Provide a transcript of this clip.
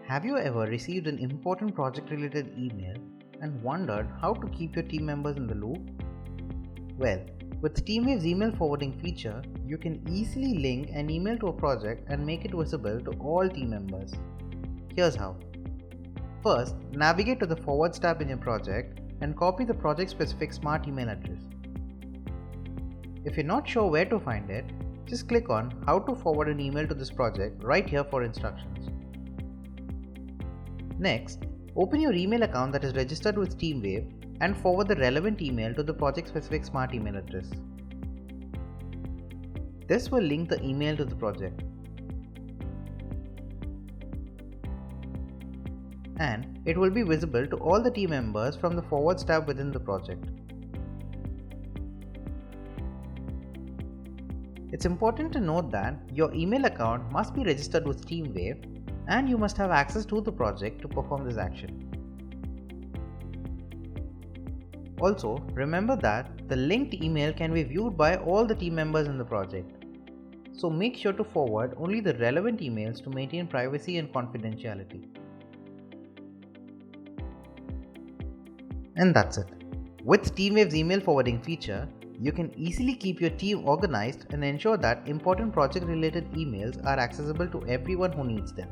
Have you ever received an important project related email and wondered how to keep your team members in the loop? Well, with TeamWave's email forwarding feature, you can easily link an email to a project and make it visible to all team members. Here's how. First, navigate to the Forwards tab in your project and copy the project specific smart email address. If you're not sure where to find it, just click on How to forward an email to this project right here for instructions. Next, open your email account that is registered with TeamWave and forward the relevant email to the project-specific smart email address. This will link the email to the project. And it will be visible to all the team members from the Forwards tab within the project. It's important to note that your email account must be registered with TeamWave and you must have access to the project to perform this action. Also, remember that the linked email can be viewed by all the team members in the project. So make sure to forward only the relevant emails to maintain privacy and confidentiality. And that's it. With TeamWave's email forwarding feature, you can easily keep your team organized and ensure that important project related emails are accessible to everyone who needs them.